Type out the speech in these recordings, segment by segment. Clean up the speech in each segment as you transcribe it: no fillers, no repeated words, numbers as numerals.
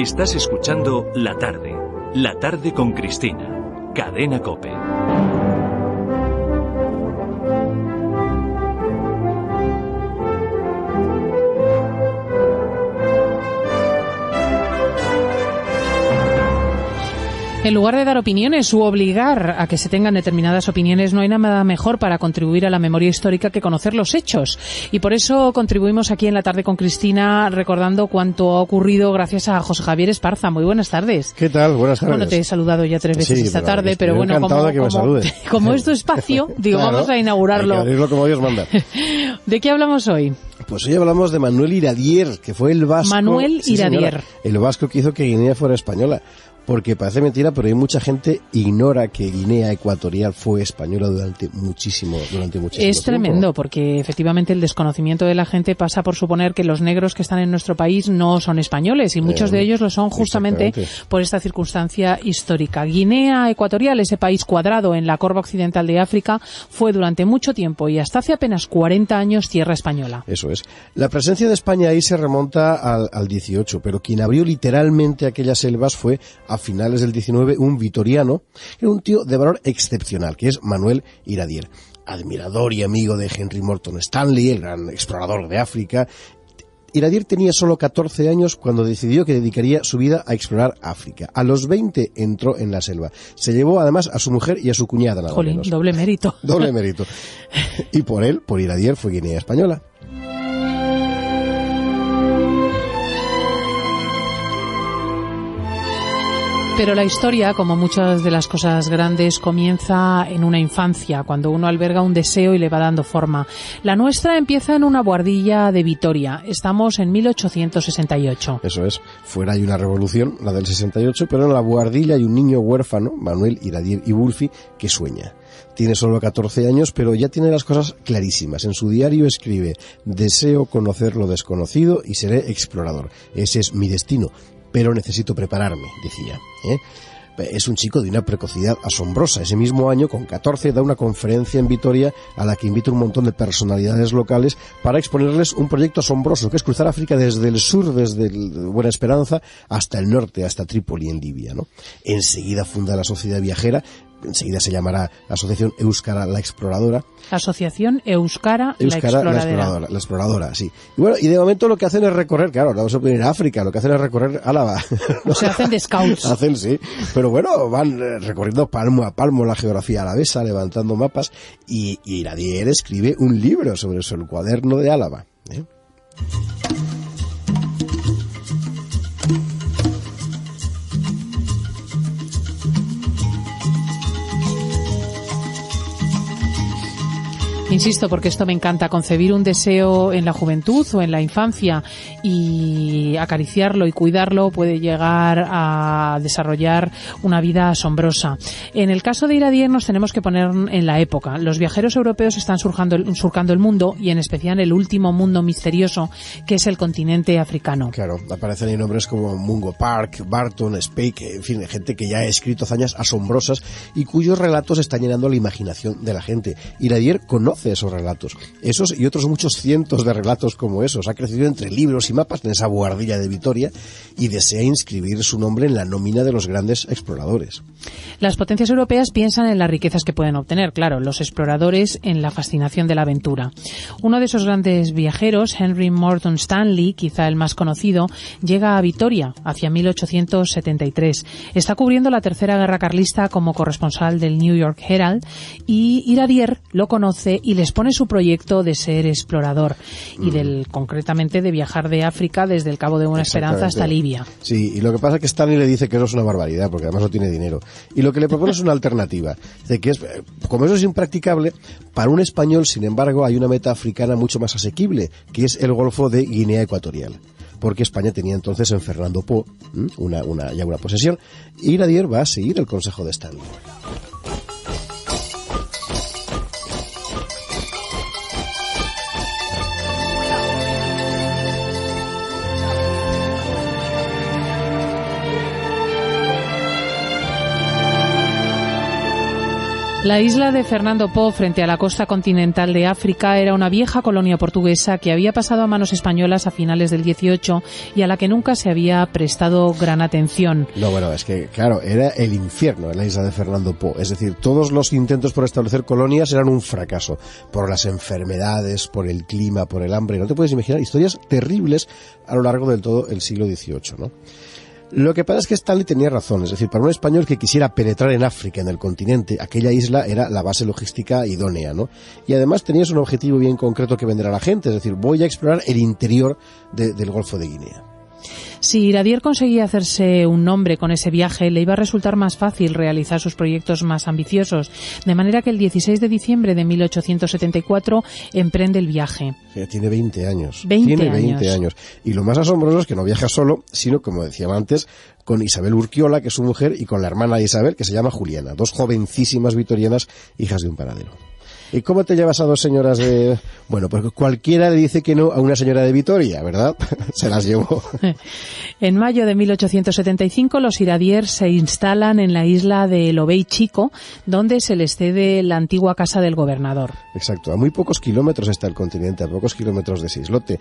Estás escuchando La Tarde con Cristina, Cadena COPE. En lugar de dar opiniones u obligar a que se tengan determinadas opiniones, no hay nada mejor para contribuir a la memoria histórica que conocer los hechos. Y por eso contribuimos aquí en La Tarde con Cristina recordando cuánto ha ocurrido gracias a José Javier Esparza. Muy buenas tardes. ¿Qué tal? Buenas tardes. Bueno, te he saludado ya 3 veces esta tarde, pero bueno, como es tu espacio, digo, claro, vamos a inaugurarlo. Hay que abrirlo como Dios manda. ¿De qué hablamos hoy? Pues hoy hablamos de Manuel Iradier, que fue el vasco... Manuel Iradier. Señora, el vasco que hizo que Guinea fuera española. Porque parece mentira, pero hay mucha gente ignora que Guinea Ecuatorial fue española durante muchísimo tiempo. Es tremendo, porque efectivamente el desconocimiento de la gente pasa por suponer que los negros que están en nuestro país no son españoles, y muchos de ellos lo son justamente por esta circunstancia histórica. Guinea Ecuatorial, ese país cuadrado en la corva occidental de África, fue durante mucho tiempo y hasta hace apenas 40 años tierra española. Eso es. La presencia de España ahí se remonta al 18, pero quien abrió literalmente aquellas selvas fue a finales del 19 un vitoriano, era un tío de valor excepcional, que es Manuel Iradier, admirador y amigo de Henry Morton Stanley, el gran explorador de África. Iradier tenía solo 14 años cuando decidió que dedicaría su vida a explorar África. A los 20 entró en la selva. Se llevó además a su mujer y a su cuñada, nada menos. Doble mérito. Doble mérito. Y por Iradier fue Guinea española. Pero la historia, como muchas de las cosas grandes, comienza en una infancia, cuando uno alberga un deseo y le va dando forma. La nuestra empieza en una buhardilla de Vitoria. Estamos en 1868. Eso es. Fuera hay una revolución, la del 68, pero en la buhardilla hay un niño huérfano, Manuel Iradier y Bulfi, que sueña. Tiene solo 14 años, pero ya tiene las cosas clarísimas. En su diario escribe: deseo conocer lo desconocido y seré explorador. Ese es mi destino. Pero necesito prepararme, decía. Es un chico de una precocidad asombrosa. Ese mismo año, con 14, da una conferencia en Vitoria a la que invita un montón de personalidades locales para exponerles un proyecto asombroso, que es cruzar África desde el sur, desde Buena Esperanza, hasta el norte, hasta Trípoli, en Libia, ¿no? Enseguida funda la Sociedad Viajera. Enseguida se llamará Asociación Euskara la Exploradora. Asociación Euskara la Exploradora, sí. Y bueno, y de momento lo que hacen es recorrer, claro, no se puede ir a África, lo que hacen es recorrer Álava. O sea, hacen de scouts. Hacen, sí. Pero bueno, van recorriendo palmo a palmo la geografía alavesa, levantando mapas, y Iradier escribe un libro sobre eso, el Cuaderno de Álava. Insisto, porque esto me encanta, concebir un deseo en la juventud o en la infancia y acariciarlo y cuidarlo puede llegar a desarrollar una vida asombrosa. En el caso de Iradier nos tenemos que poner en la época. Los viajeros europeos están surcando el mundo, y en especial el último mundo misterioso, que es el continente africano. Claro, aparecen ahí nombres como Mungo Park, Barton, Speke, en fin, gente que ya ha escrito hazañas asombrosas y cuyos relatos están llenando la imaginación de la gente. Iradier conoce esos relatos, esos y otros muchos cientos de relatos como esos. Ha crecido entre libros y mapas en esa buhardilla de Vitoria y desea inscribir su nombre en la nómina de los grandes exploradores. Las potencias europeas piensan en las riquezas que pueden obtener, claro, los exploradores en la fascinación de la aventura. Uno de esos grandes viajeros, Henry Morton Stanley, quizá el más conocido, llega a Vitoria hacia 1873. Está cubriendo la Tercera Guerra Carlista como corresponsal del New York Herald, y Iradier lo conoce y les pone su proyecto de ser explorador y concretamente de viajar de África desde el Cabo de Buena Esperanza hasta Libia. Sí, y lo que pasa es que Stanley le dice que eso es una barbaridad, porque además no tiene dinero. Y lo que le propone es una alternativa. De que como eso es impracticable, para un español, sin embargo, hay una meta africana mucho más asequible, que es el Golfo de Guinea Ecuatorial. Porque España tenía entonces en Fernando Po ya una posesión, y Iradier va a seguir el consejo de Stanley. La isla de Fernando Poo, frente a la costa continental de África, era una vieja colonia portuguesa que había pasado a manos españolas a finales del 18 y a la que nunca se había prestado gran atención. No, bueno, es que, claro, era el infierno en la isla de Fernando Poo. Es decir, todos los intentos por establecer colonias eran un fracaso. Por las enfermedades, por el clima, por el hambre. No te puedes imaginar historias terribles a lo largo del todo el siglo XVIII, ¿no? Lo que pasa es que Stanley tenía razón, es decir, para un español que quisiera penetrar en África, en el continente, aquella isla era la base logística idónea, ¿no? Y además tenías un objetivo bien concreto que vender a la gente, es decir, voy a explorar el interior del Golfo de Guinea. Si Iradier conseguía hacerse un nombre con ese viaje, le iba a resultar más fácil realizar sus proyectos más ambiciosos, de manera que el 16 de diciembre de 1874 emprende el viaje. Tiene 20 años. 20 años. Y lo más asombroso es que no viaja solo, sino, como decíamos antes, con Isabel Urquiola, que es su mujer, y con la hermana de Isabel, que se llama Juliana, dos jovencísimas vitorianas, hijas de un panadero. ¿Y cómo te llevas a dos señoras de...? Bueno, pues cualquiera le dice que no a una señora de Vitoria, ¿verdad? Se las llevó. En mayo de 1875 los Iradier se instalan en la isla de Lobey Chico, donde se les cede la antigua casa del gobernador. Exacto, a muy pocos kilómetros está el continente, a pocos kilómetros de ese islote.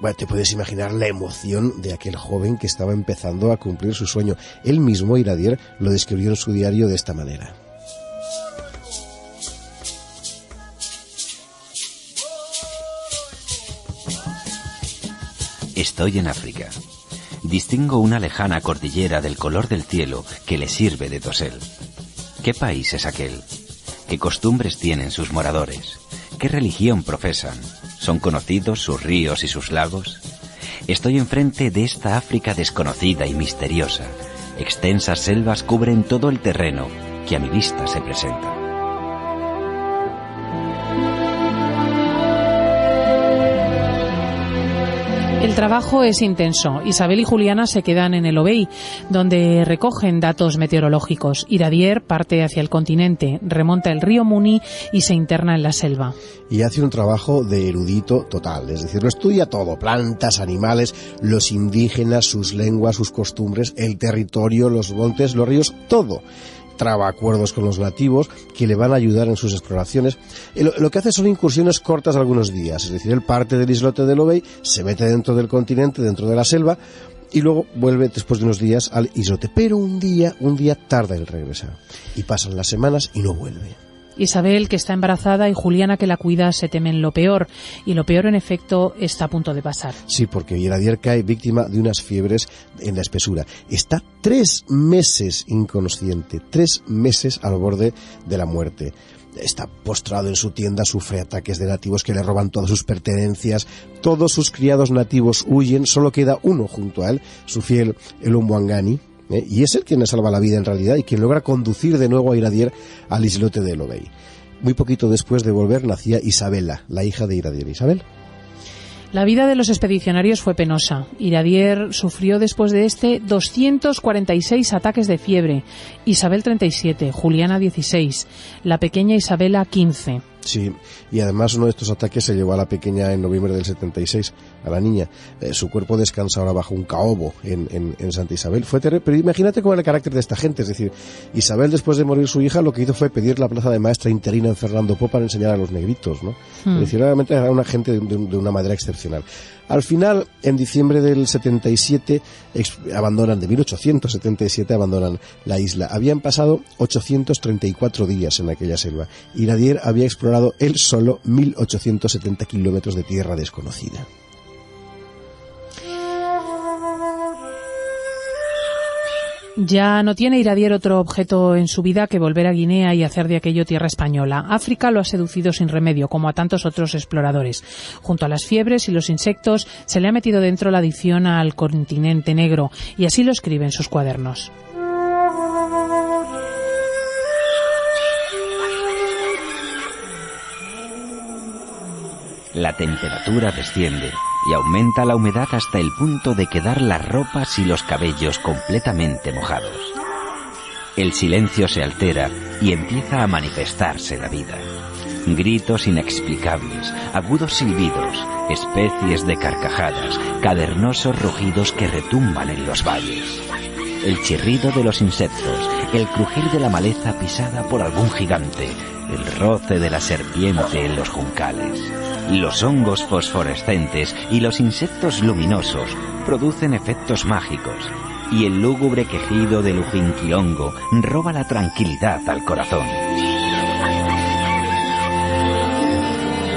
Bueno, te puedes imaginar la emoción de aquel joven que estaba empezando a cumplir su sueño. Él mismo, Iradier, lo describió en su diario de esta manera. Estoy en África. Distingo una lejana cordillera del color del cielo que le sirve de dosel. ¿Qué país es aquel? ¿Qué costumbres tienen sus moradores? ¿Qué religión profesan? ¿Son conocidos sus ríos y sus lagos? Estoy enfrente de esta África desconocida y misteriosa. Extensas selvas cubren todo el terreno que a mi vista se presenta. El trabajo es intenso. Isabel y Juliana se quedan en el Lobey, donde recogen datos meteorológicos. Iradier parte hacia el continente, remonta el río Muni y se interna en la selva. Y hace un trabajo de erudito total, es decir, lo estudia todo, plantas, animales, los indígenas, sus lenguas, sus costumbres, el territorio, los montes, los ríos, todo. Traba acuerdos con los nativos que le van a ayudar en sus exploraciones. Lo que hace son incursiones cortas de algunos días, es decir, él parte del islote de Lobey, se mete dentro del continente, dentro de la selva, y luego vuelve después de unos días al islote. Pero un día tarda en regresar. Y pasan las semanas y no vuelve. Isabel, que está embarazada, y Juliana, que la cuida, se temen lo peor. Y lo peor, en efecto, está a punto de pasar. Sí, porque Iradier cae víctima de unas fiebres en la espesura. Está 3 meses inconsciente, 3 meses al borde de la muerte. Está postrado en su tienda, sufre ataques de nativos que le roban todas sus pertenencias. Todos sus criados nativos huyen, solo queda uno junto a él, su fiel el Umwangani. Y es él quien le salva la vida en realidad y quien logra conducir de nuevo a Iradier al islote de Lobey. Muy poquito después de volver nacía Isabela, la hija de Iradier. ¿Isabel? La vida de los expedicionarios fue penosa. Iradier sufrió después de 246 ataques de fiebre, Isabel 37, Juliana 16, la pequeña Isabela 15. Sí, y además uno de estos ataques se llevó a la pequeña en noviembre del 76, a la niña. Su cuerpo descansa ahora bajo un caobo en Santa Isabel. Fue terrible, pero imagínate cómo era el carácter de esta gente. Es decir, Isabel, después de morir su hija, lo que hizo fue pedir la plaza de maestra interina en Fernando Poo para enseñar a los negritos, ¿no? Es decir, realmente era una gente de una manera excepcional. Al final, en diciembre del 77, abandonan, de 1877, abandonan la isla. Habían pasado 834 días en aquella selva. Iradier había explorado él solo 1870 kilómetros de tierra desconocida. Ya no tiene Iradier otro objeto en su vida que volver a Guinea y hacer de aquello tierra española. África lo ha seducido sin remedio, como a tantos otros exploradores. Junto a las fiebres y los insectos, se le ha metido dentro la adicción al continente negro, y así lo escribe en sus cuadernos. La temperatura desciende y aumenta la humedad hasta el punto de quedar las ropas y los cabellos completamente mojados. El silencio se altera y empieza a manifestarse la vida. Gritos inexplicables, agudos silbidos, especies de carcajadas, cavernosos rugidos que retumban en los valles. El chirrido de los insectos, el crujir de la maleza pisada por algún gigante, el roce de la serpiente en los juncales. Los hongos fosforescentes y los insectos luminosos producen efectos mágicos, y el lúgubre quejido del ujinquilongo roba la tranquilidad al corazón.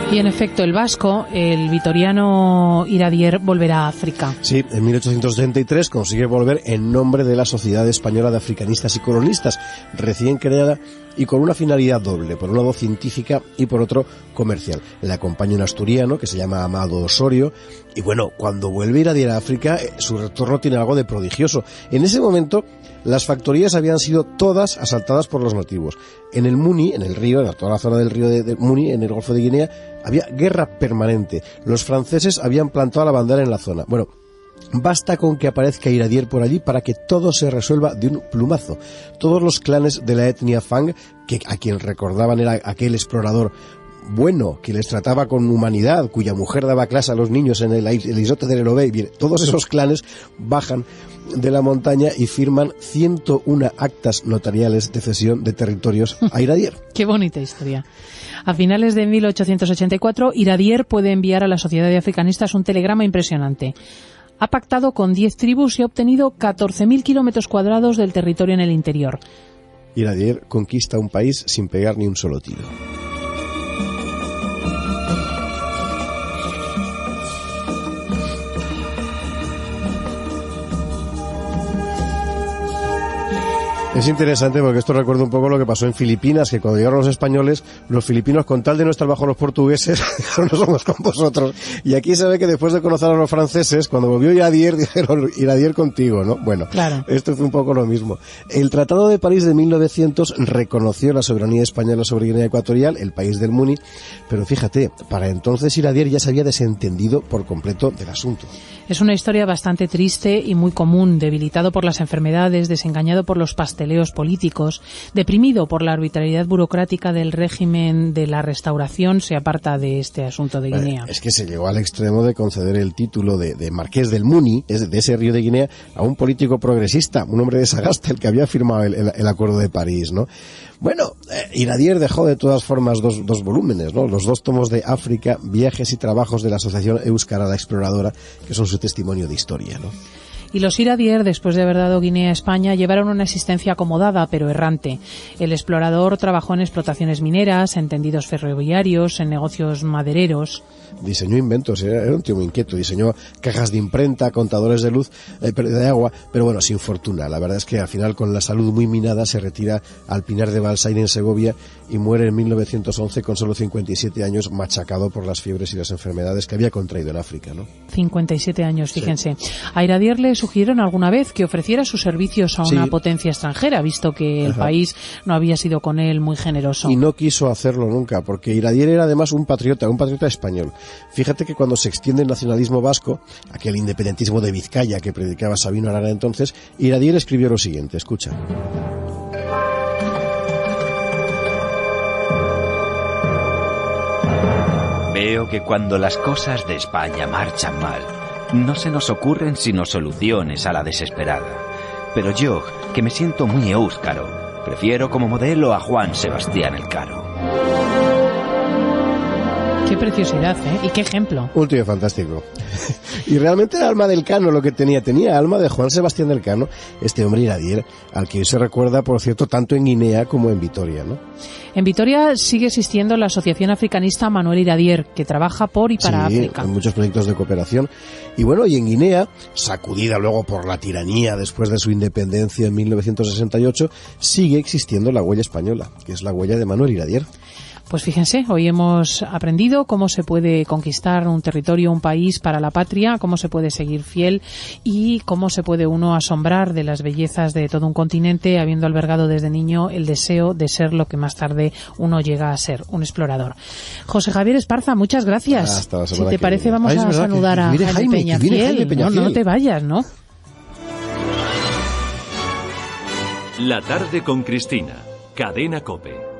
Y en efecto, el vasco, el vitoriano Iradier, volverá a África. Sí, en 1833 consigue volver en nombre de la Sociedad Española de Africanistas y Colonistas, recién creada y con una finalidad doble, por un lado científica y por otro comercial. Le acompaña un asturiano que se llama Amado Osorio, y bueno, cuando vuelve Iradier a África, su retorno tiene algo de prodigioso. En ese momento, las factorías habían sido todas asaltadas por los nativos. En el Muni, en el río, en toda la zona del río de Muni, en el Golfo de Guinea, había guerra permanente. Los franceses habían plantado la bandera en la zona. Bueno, basta con que aparezca Iradier por allí para que todo se resuelva de un plumazo. Todos los clanes de la etnia Fang, que a quien recordaban era aquel explorador bueno, que les trataba con humanidad, cuya mujer daba clase a los niños en el islote del Elobey, bien, todos esos clanes bajan de la montaña y firman 101 actas notariales de cesión de territorios a Iradier. Qué bonita historia. A finales de 1884, Iradier puede enviar a la Sociedad de Africanistas un telegrama impresionante. Ha pactado con 10 tribus y ha obtenido 14.000 kilómetros cuadrados del territorio en el interior. Iradier conquista un país sin pegar ni un solo tiro. Es interesante porque esto recuerda un poco lo que pasó en Filipinas, que cuando llegaron los españoles, los filipinos, con tal de no estar bajo los portugueses, dijeron, no somos con vosotros. Y aquí se ve que después de conocer a los franceses, cuando volvió Iradier, dijeron, Iradier contigo, ¿no? Bueno, claro. Esto fue un poco lo mismo. El Tratado de París de 1900 reconoció la soberanía española sobre Guinea Ecuatorial, el país del Muni, pero fíjate, para entonces Iradier ya se había desentendido por completo del asunto. Es una historia bastante triste y muy común, debilitado por las enfermedades, desengañado por los pasteleos políticos, deprimido por la arbitrariedad burocrática del régimen de la Restauración, se aparta de este asunto de Guinea. Es que se llegó al extremo de conceder el título de Marqués del Muni, de ese río de Guinea, a un político progresista, un hombre de Sagasta, el que había firmado el Acuerdo de París, ¿no? Bueno, Iradier dejó de todas formas dos volúmenes, ¿no? Los 2 tomos de África, viajes y trabajos de la Asociación Euskara la Exploradora, que son su testimonio de historia, ¿no? Y los Iradier, después de haber dado Guinea a España, llevaron una existencia acomodada pero errante. El explorador trabajó en explotaciones mineras, en tendidos ferroviarios, en negocios madereros. Diseñó inventos, era un tío muy inquieto, diseñó cajas de imprenta, contadores de luz, de agua, pero bueno, sin fortuna. La verdad es que al final, con la salud muy minada, se retira al Pinar de Balsaire en Segovia y muere en 1911 con solo 57 años, machacado por las fiebres y las enfermedades que había contraído en África, ¿no? 57 años, fíjense. Sí. A Iradier le sugirieron alguna vez que ofreciera sus servicios a una potencia extranjera, visto que el país no había sido con él muy generoso. Y no quiso hacerlo nunca, porque Iradier era además un patriota español. Fíjate que cuando se extiende el nacionalismo vasco, aquel independentismo de Vizcaya que predicaba Sabino Arana entonces, Iradier escribió lo siguiente, escucha. Veo que cuando las cosas de España marchan mal, no se nos ocurren sino soluciones a la desesperada. Pero yo, que me siento muy éuskaro, prefiero como modelo a Juan Sebastián Elcano. Qué preciosidad, ¿eh? Y qué ejemplo. Un tío fantástico. Y realmente era alma del Cano lo que tenía alma de Juan Sebastián del Cano, este hombre Iradier, al que hoy se recuerda, por cierto, tanto en Guinea como en Vitoria, ¿no? En Vitoria sigue existiendo la Asociación Africanista Manuel Iradier, que trabaja por y para África. En muchos proyectos de cooperación. Y bueno, y en Guinea, sacudida luego por la tiranía después de su independencia en 1968, sigue existiendo la huella española, que es la huella de Manuel Iradier. Pues fíjense, hoy hemos aprendido cómo se puede conquistar un territorio, un país para la patria, cómo se puede seguir fiel y cómo se puede uno asombrar de las bellezas de todo un continente, habiendo albergado desde niño el deseo de ser lo que más tarde uno llega a ser, un explorador. José Javier Esparza, muchas gracias. Hasta la si semana te parece, vamos a saludar a Jaime Peñafiel. No te vayas, ¿no? La tarde con Cristina, Cadena COPE.